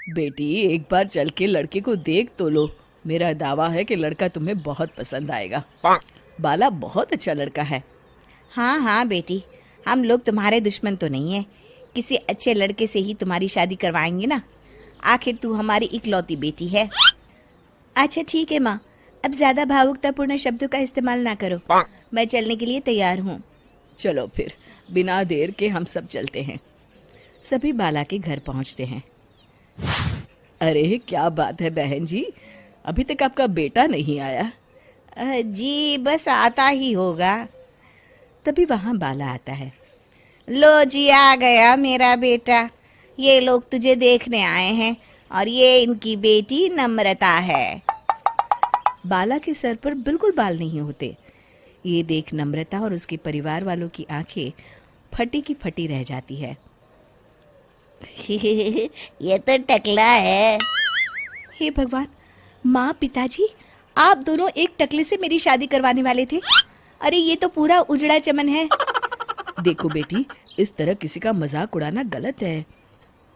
बेटी एक बार चल के लड़के को देख तो लो। मेरा दावा है कि लड़का तुम्हें बहुत पसंद आएगा। बाला बहुत अच्छा लड़का है। हाँ हाँ बेटी, हम लोग तुम्हारे दुश्मन तो नहीं है। किसी अच्छे लड़के से ही तुम्हारी शादी करवाएंगे ना। आखिर तू हमारी इकलौती बेटी है। अच्छा ठीक है माँ, अब ज़्यादा भावुकतापूर्ण शब्दों का इस्तेमाल ना करो। मैं चलने के लिए तैयार हूँ। चलो फिर, बिना देर के हम सब चलते हैं। सभी बाला के घर पहुंचते हैं। अरे क्या बात है बहन जी, अभी तक आपका बेटा नहीं आया? जी बस आता ही होगा। तभी वहां बाला आता है। लो जी, आ गया मेरा बेटा। ये लोग तुझे देखने आए हैं और ये इनकी बेटी नम्रता है। बाला के सर पर बिल्कुल बाल नहीं होते। ये देख नम्रता और उसके परिवार वालों की आंखें फटी की फटी रह जाती है। ये तो टकला है। हे भगवान, माँ पिताजी, आप दोनों एक टकले से मेरी शादी करवाने वाले थे। अरे ये तो पूरा उजड़ा चमन है। देखो बेटी, इस तरह किसी का मजाक उड़ाना गलत है।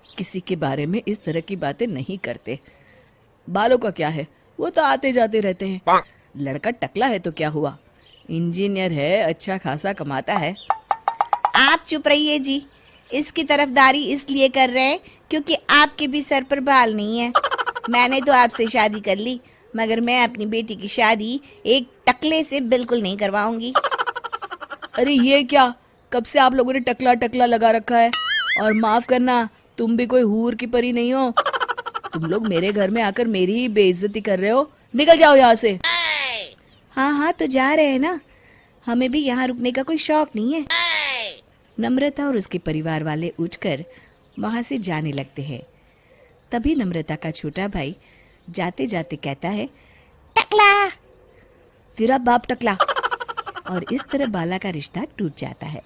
किसी के बारे में इस तरह की बातें नहीं करते। बालों का क्या है, वो तो आते जाते रहते हैं। लड़का टकला है तो क्या हुआ, इंजीनियर है, अच्छा खासा कमाता है। आप चुप रहिए जी। इसकी तरफदारी इसलिए कर रहे हैं क्योंकि आपके भी सर पर बाल नहीं है। मैंने तो आपसे शादी कर ली, मगर मैं अपनी बेटी की शादी एक टकले से बिल्कुल नहीं करवाऊंगी। अरे ये क्या, कब से आप लोगों ने टकला टकला लगा रखा है? और माफ करना, तुम भी कोई हूर की परी नहीं हो। तुम लोग मेरे घर में आकर मेरी ही बेइज्जती कर रहे हो। निकल जाओ यहाँ से। हाँ हाँ तो जा रहे हैं ना, हमें भी यहाँ रुकने का कोई शौक नहीं है। नम्रता और उसके परिवार वाले उठकर वहां से जाने लगते हैं। तभी नम्रता का छोटा भाई जाते जाते कहता है, टकला। तेरा बाप टकला। और इस तरह बाला का रिश्ता टूट जाता है।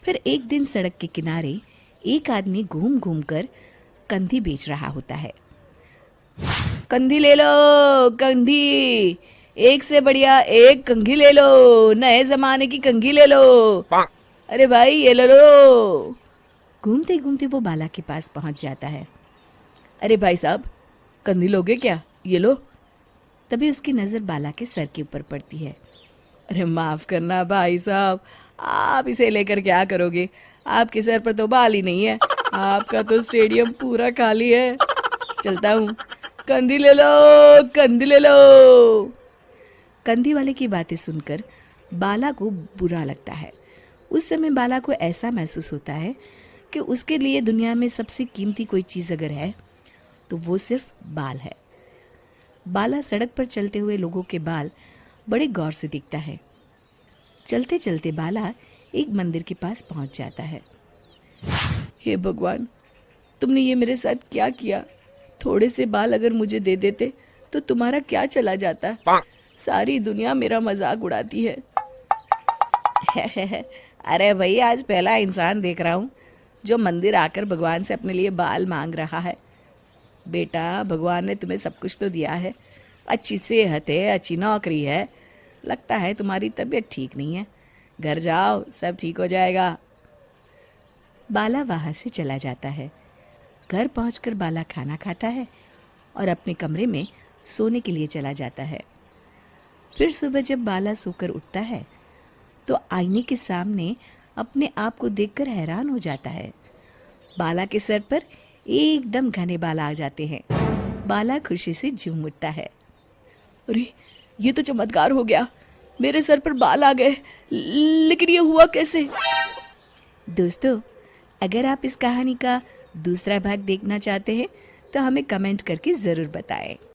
फिर एक दिन सड़क के किनारे एक आदमी घूम घूम कर कंधी बेच रहा होता है। कंधी ले लो, कंधी, एक से बढ़िया एक कंघी ले लो, नए जमाने की कंघी ले लो। अरे भाई ये ले लो। घूमते घूमते वो बाला के पास पहुंच जाता है। अरे भाई साहब, कंधी लोगे क्या? ये लो। तभी उसकी नजर बाला के सर के ऊपर पड़ती है। अरे माफ करना भाई साहब, आप इसे लेकर क्या करोगे? आपके सर पर तो बाल ही नहीं है, आपका तो स्टेडियम पूरा खाली है। चलता हूँ, कंधी ले लो, कंधी ले लो। कंधी वाले की बातें सुनकर बाला को बुरा लगता है। उस समय बाला को ऐसा महसूस होता है कि उसके लिए दुनिया में सबसे कीमती कोई चीज़ अगर है तो वो सिर्फ बाल है। बाला सड़क पर चलते हुए लोगों के बाल बड़े गौर से दिखता है। चलते चलते बाला एक मंदिर के पास पहुंच जाता है। हे भगवान, तुमने ये मेरे साथ क्या किया? थोड़े से बाल अगर मुझे दे देते तो तुम्हारा क्या चला जाता? सारी दुनिया मेरा मजाक उड़ाती है। अरे भाई, आज पहला इंसान देख रहा हूँ जो मंदिर आकर भगवान से अपने लिए बाल मांग रहा है। बेटा, भगवान ने तुम्हें सब कुछ तो दिया है, अच्छी सेहत है, अच्छी नौकरी है। लगता है तुम्हारी तबीयत ठीक नहीं है। घर जाओ, सब ठीक हो जाएगा। बाला वहाँ से चला जाता है। घर पहुंचकर बाला खाना खाता है और अपने कमरे में सोने के लिए चला जाता है। फिर सुबह जब बाला सोकर उठता है तो आईने के सामने अपने आप को देखकर हैरान हो जाता है। बाला के सर पर एकदम घने बाल आ जाते हैं। बाला खुशी से झूम उठता है। अरे ये तो चमत्कार हो गया, मेरे सर पर बाल आ गए। लेकिन ये हुआ कैसे? दोस्तों, अगर आप इस कहानी का दूसरा भाग देखना चाहते हैं तो हमें कमेंट करके ज़रूर बताएं।